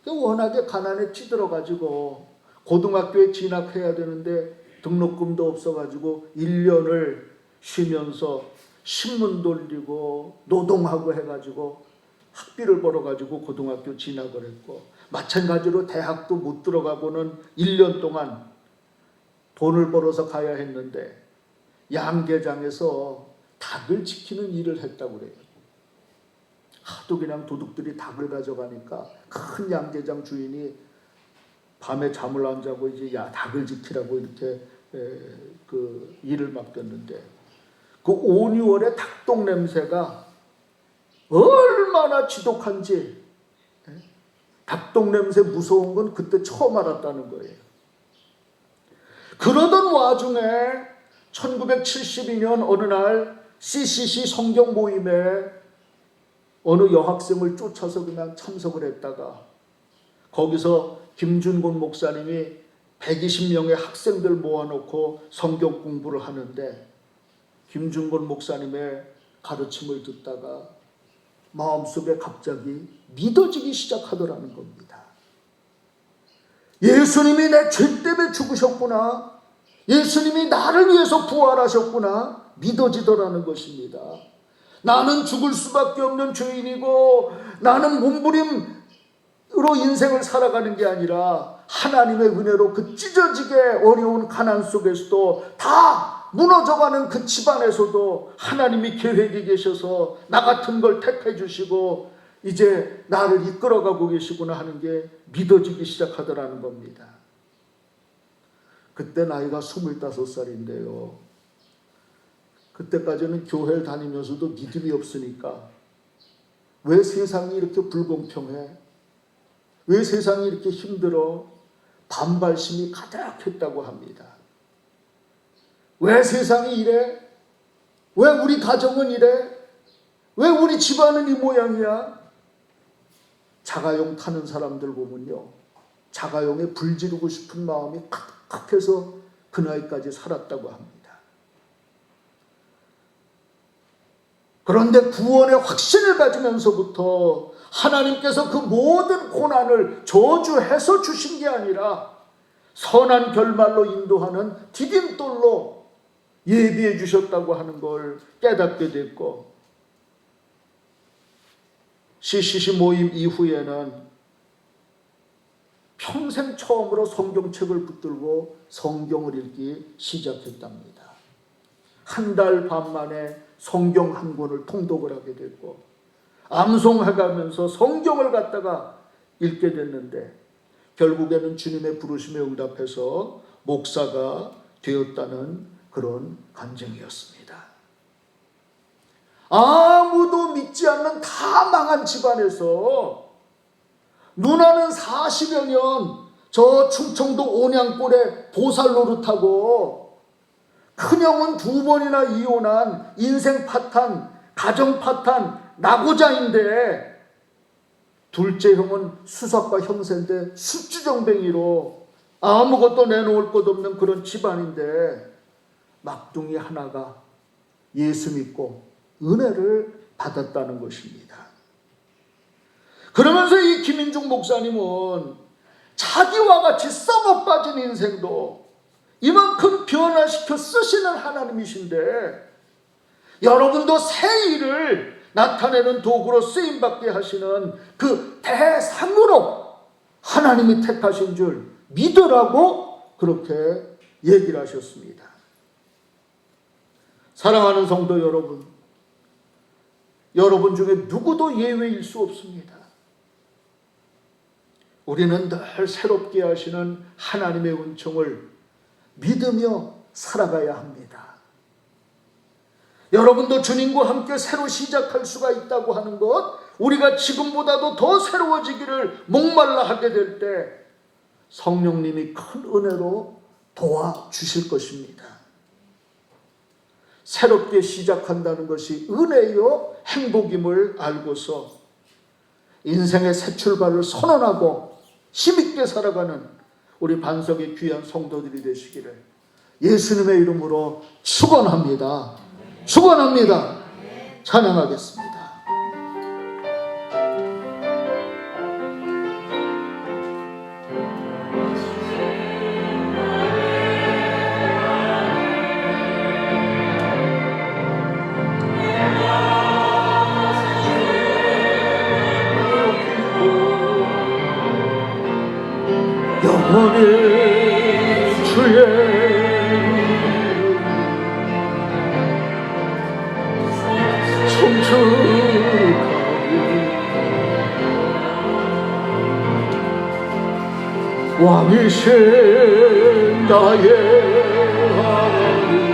워낙에 가난에 찌들어가지고 고등학교에 진학해야 되는데 등록금도 없어가지고 1년을 쉬면서 신문 돌리고 노동하고 해가지고 학비를 벌어가지고 고등학교 진학을 했고 마찬가지로 대학도 못 들어가고는 1년 동안 돈을 벌어서 가야 했는데 양계장에서 닭을 지키는 일을 했다고 그래요. 하도 그냥 도둑들이 닭을 가져가니까 큰 양계장 주인이 밤에 잠을 안 자고 이제 닭을 지키라고 이렇게 그 일을 맡겼는데 그 5, 6월에 닭똥 냄새가 얼마나 지독한지 닭똥 냄새 무서운 건 그때 처음 알았다는 거예요. 그러던 와중에 1972년 어느 날 CCC 성경 모임에 어느 여학생을 쫓아서 그냥 참석을 했다가 거기서 김준곤 목사님이 120명의 학생들 모아놓고 성경 공부를 하는데 김준곤 목사님의 가르침을 듣다가 마음속에 갑자기 믿어지기 시작하더라는 겁니다. 예수님이 내 죄 때문에 죽으셨구나. 예수님이 나를 위해서 부활하셨구나. 믿어지더라는 것입니다. 나는 죽을 수밖에 없는 죄인이고 나는 몸부림으로 인생을 살아가는 게 아니라 하나님의 은혜로 그 찢어지게 어려운 가난 속에서도 다 무너져가는 그 집안에서도 하나님이 계획이 계셔서 나 같은 걸 택해 주시고 이제 나를 이끌어가고 계시구나 하는 게 믿어지기 시작하더라는 겁니다. 그때 나이가 25살인데요. 그때까지는 교회를 다니면서도 믿음이 없으니까 왜 세상이 이렇게 불공평해? 왜 세상이 이렇게 힘들어? 반발심이 가득했다고 합니다. 왜 세상이 이래? 왜 우리 가정은 이래? 왜 우리 집안은 이 모양이야? 자가용 타는 사람들 보면요, 자가용에 불 지르고 싶은 마음이 가득해서 그 나이까지 살았다고 합니다. 그런데 구원의 확신을 가지면서부터 하나님께서 그 모든 고난을 저주해서 주신 게 아니라 선한 결말로 인도하는 디딤돌로 예비해 주셨다고 하는 걸 깨닫게 됐고, CCC 모임 이후에는 평생 처음으로 성경책을 붙들고 성경을 읽기 시작했답니다. 한 달 반 만에 성경 한 권을 통독을 하게 됐고, 암송해가면서 성경을 갖다가 읽게 됐는데, 결국에는 주님의 부르심에 응답해서 목사가 되었다는 그런 간증이었습니다. 아무도 믿지 않는 다 망한 집안에서 누나는 40여 년 저 충청도 온양골에 보살 노릇하고, 큰형은 2번이나 이혼한 인생 파탄, 가정 파탄, 낙오자인데, 둘째 형은 수석과 형세인데 술주정뱅이로 아무것도 내놓을 것 없는 그런 집안인데, 막둥이 하나가 예수 믿고 은혜를 받았다는 것입니다. 그러면서 이 김인중 목사님은 자기와 같이 썩어 빠진 인생도 이만큼 변화시켜 쓰시는 하나님이신데, 여러분도 새 일을 나타내는 도구로 쓰임받게 하시는 그 대상으로 하나님이 택하신 줄 믿으라고 그렇게 얘기를 하셨습니다. 사랑하는 성도 여러분, 여러분 중에 누구도 예외일 수 없습니다. 우리는 늘 새롭게 하시는 하나님의 은총을 믿으며 살아가야 합니다. 여러분도 주님과 함께 새로 시작할 수가 있다고 하는 것, 우리가 지금보다도 더 새로워지기를 목말라 하게 될 때 성령님이 큰 은혜로 도와주실 것입니다. 새롭게 시작한다는 것이 은혜요 행복임을 알고서 인생의 새 출발을 선언하고 힘있게 살아가는 우리 반석의 귀한 성도들이 되시기를 예수님의 이름으로 축원합니다. 축원합니다. 찬양하겠습니다. 영원히 주의 왕이신 나의 하나님,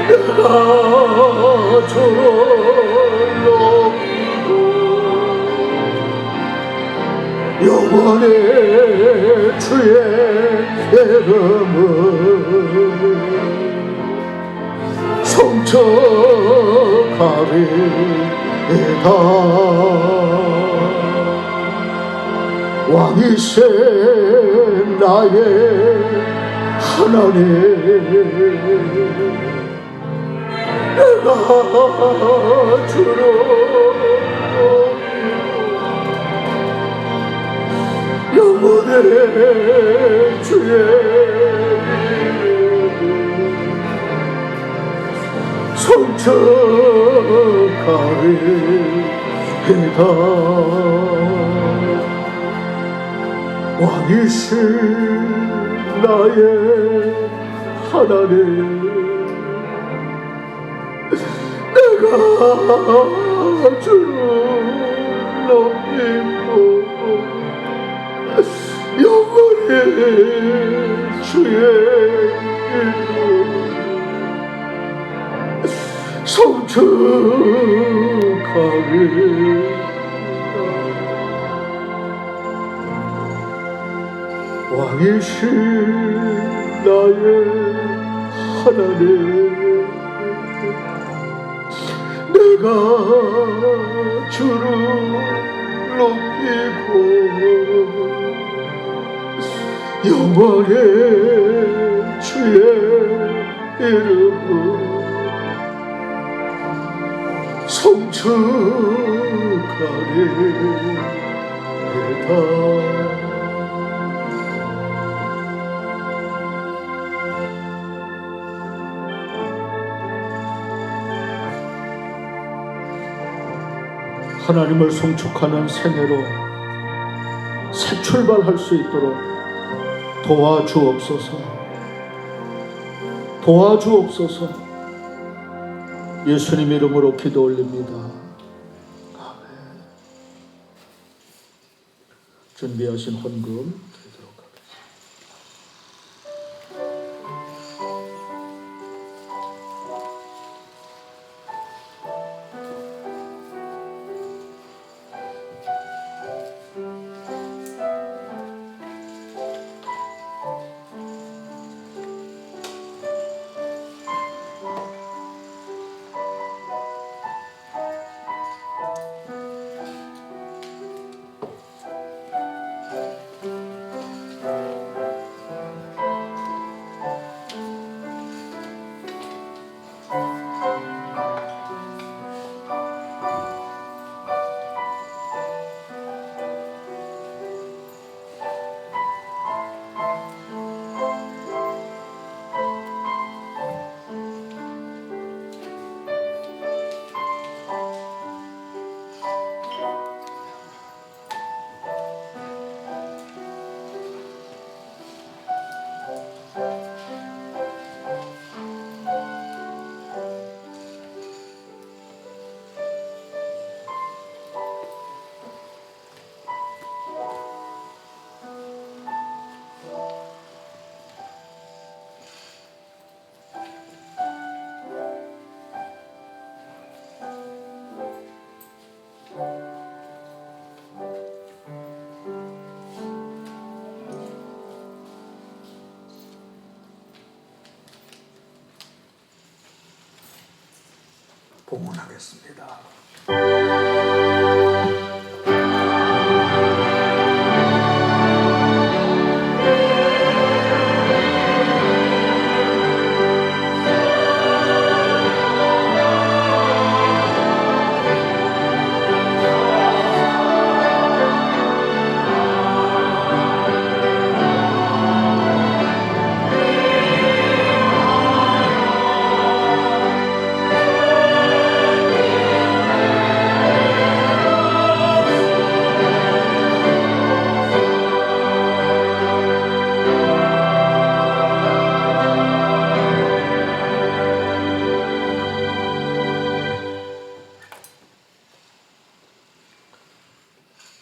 내가 주를 높이고 영원히 주의 이름을 성적하리이다. 왕이신 나의 하나님, 내가 주를 영원히 주의 성적하리이다. 왕이신 나의 하나님, 내가 주를 높이고 영원히 주의 이름 성축하리. 왕이신 나의 하나님, 내가 주를 높이고 영광의 주의 이름을 성축하리이다. 하나님을 송축하는 생애로 새 출발할 수 있도록 도와주옵소서. 도와주옵소서. 예수님 이름으로 기도 올립니다. 아멘. 준비하신 헌금 드리도록 하겠습니다. 봉헌하겠습니다.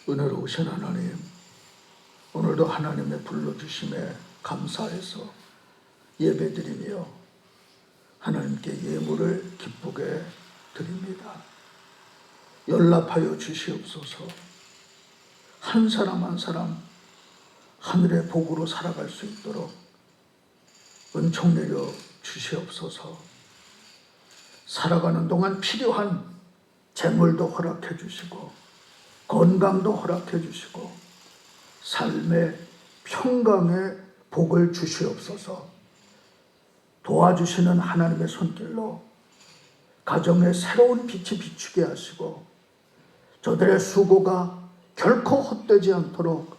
은혜로우신 하나님, 오늘도 하나님의 불러주심에 감사해서 예배드리며 하나님께 예물을 기쁘게 드립니다. 연락하여 주시옵소서. 한 사람 한 사람 하늘의 복으로 살아갈 수 있도록 은총 내려 주시옵소서. 살아가는 동안 필요한 재물도 허락해 주시고 건강도 허락해 주시고 삶의 평강의 복을 주시옵소서. 도와주시는 하나님의 손길로 가정에 새로운 빛이 비추게 하시고 저들의 수고가 결코 헛되지 않도록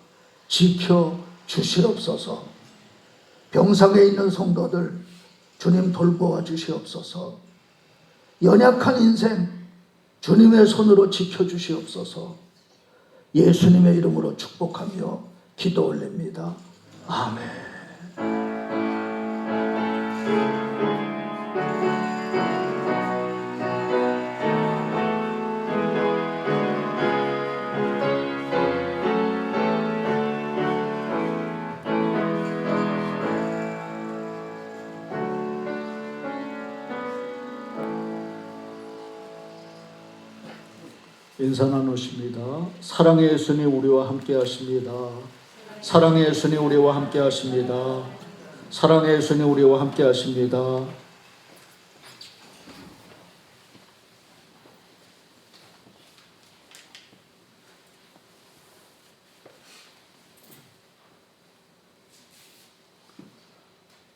지켜 주시옵소서. 병상에 있는 성도들 주님 돌보아 주시옵소서. 연약한 인생 주님의 손으로 지켜 주시옵소서. 예수님의 이름으로 축복하며 기도 올립니다. 아멘. 인사 나누십니다. 사랑의 예수님 우리와 함께 하십니다. 사랑의 예수님 우리와 함께 하십니다. 사랑의 예수님 우리와 함께 하십니다.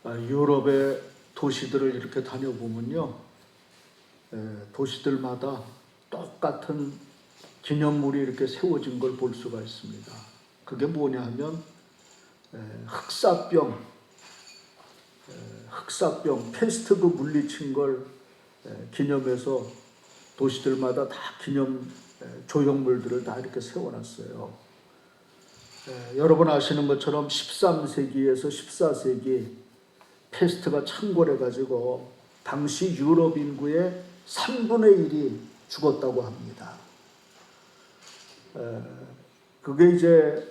유럽의 도시들을 이렇게 다녀보면요, 도시들마다 똑같은 기념물이 이렇게 세워진 걸 볼 수가 있습니다. 그게 뭐냐 하면 흑사병, 패스트 물리친 걸 기념해서 도시들마다 다 기념 조형물들을 다 이렇게 세워놨어요. 여러분 아시는 것처럼 13세기에서 14세기 패스트가 창궐해가지고 당시 유럽 인구의 3분의 1이 죽었다고 합니다. 그게 이제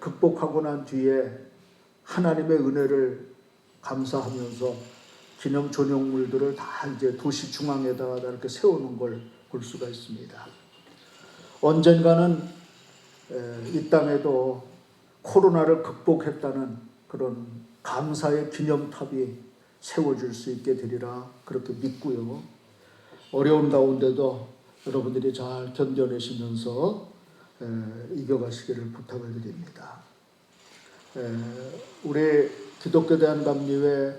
극복하고 난 뒤에 하나님의 은혜를 감사하면서 기념 조형물들을 다 이제 도시 중앙에다가 이렇게 세우는 걸 볼 수가 있습니다. 언젠가는 이 땅에도 코로나를 극복했다는 그런 감사의 기념탑이 세워질 수 있게 되리라 그렇게 믿고요. 어려운 가운데도 여러분들이 잘 견뎌내시면서 이겨가시기를 부탁을 드립니다. 우리 기독교 대한감리회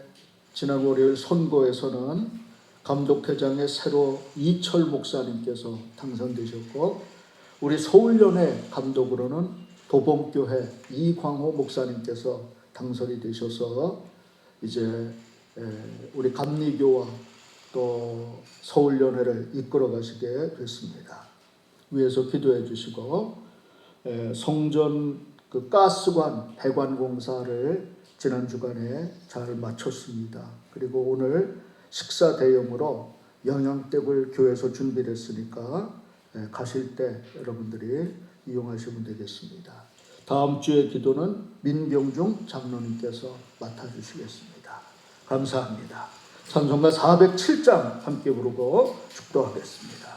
지난 월요일 선거에서는 감독회장에 새로 이철 목사님께서 당선되셨고, 우리 서울연회 감독으로는 도봉교회 이광호 목사님께서 당선이 되셔서 이제 우리 감리교와 또 서울연회를 이끌어 가시게 됐습니다. 위에서 기도해 주시고, 성전 그 가스관 배관 공사를 지난 주간에 잘 마쳤습니다. 그리고 오늘 식사 대용으로 영양댁을 교회에서 준비를 했으니까 가실 때 여러분들이 이용하시면 되겠습니다. 다음 주의 기도는 민병중 장로님께서 맡아주시겠습니다. 감사합니다. 찬송가 407장 함께 부르고 축도하겠습니다.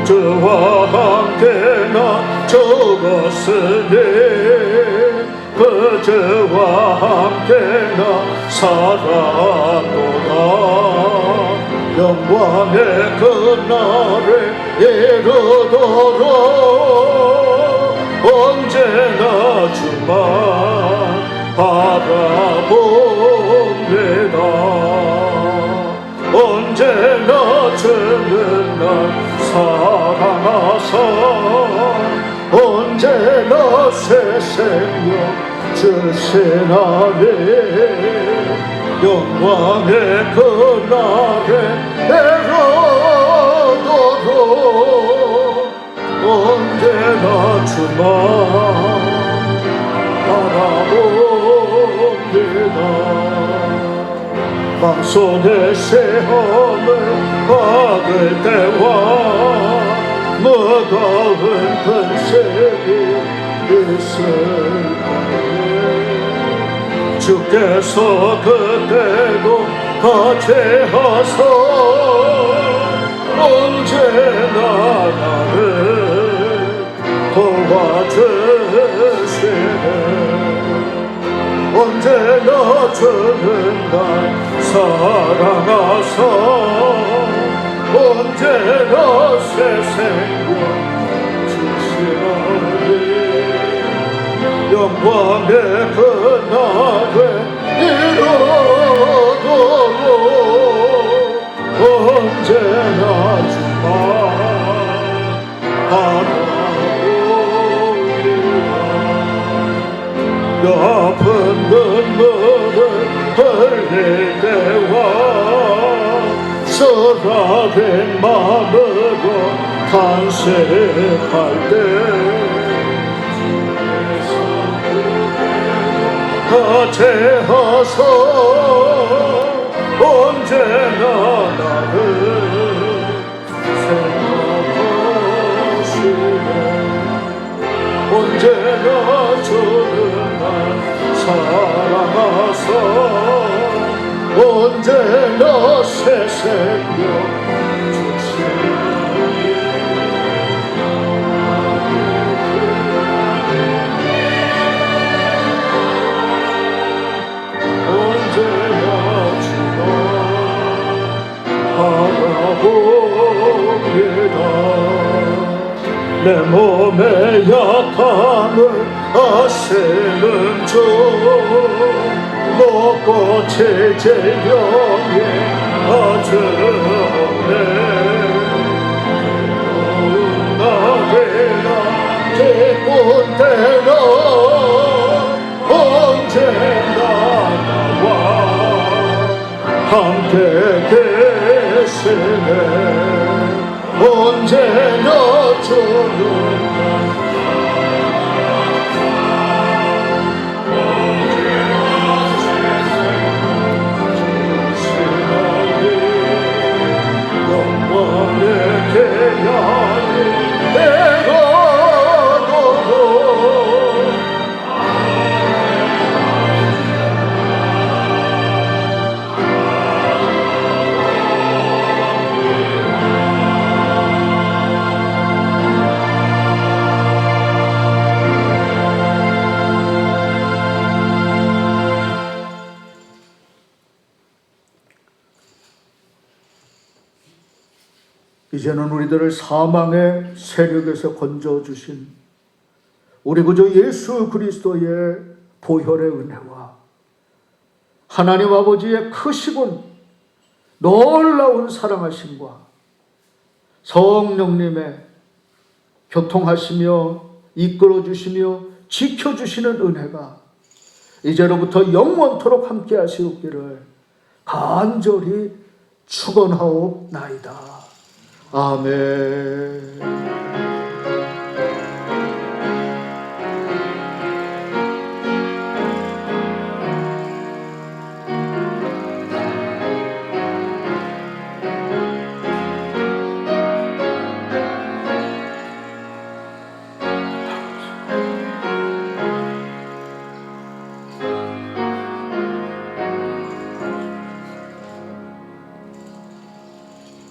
그저와 함께 나 적었으니 그저와 함께 나 살았도다. 영광의 그날에 이르도록 언제나 주만 바라봅니다. 언제나 주는 날 사랑하사 언제나 새 생명 주시나니 영광의 그날에 이르도록 언제나 주만 바라봅니다. 방손의 시험을 받을 때와 무거운 근심이 있을 때에 주께서 그때도 같이하사 언제나 나를 도와주시네. 언제나 주는 날 사랑하사 언제나 새 생명 주시나니 영광의 그날에 이르도록 언제나 주만 바라봅니다. 아픈 눈물을 흘릴 때와 쓰라린 마음으로 탄식할 때 같이하사 언제나 나를 언제나 주는 날 사랑하사 언제나 새 생명 주시니 언제나 주나 바라봅니다. 내 몸의 약함을 아시는 주 먹고 제재령에 아주네 나게나 기쁜 때나 언제나 나와 함께 계시네 언제나 주는 영원의 계약이 내가 너로 이제는 우리들을 사망의 세력에서 건져주신 우리 구주 예수 그리스도의 보혈의 은혜와 하나님 아버지의 크시군 놀라운 사랑하심과 성령님의 교통하시며 이끌어주시며 지켜주시는 은혜가 이제로부터 영원토록 함께 하시옵기를 간절히 축원하옵나이다. 아멘.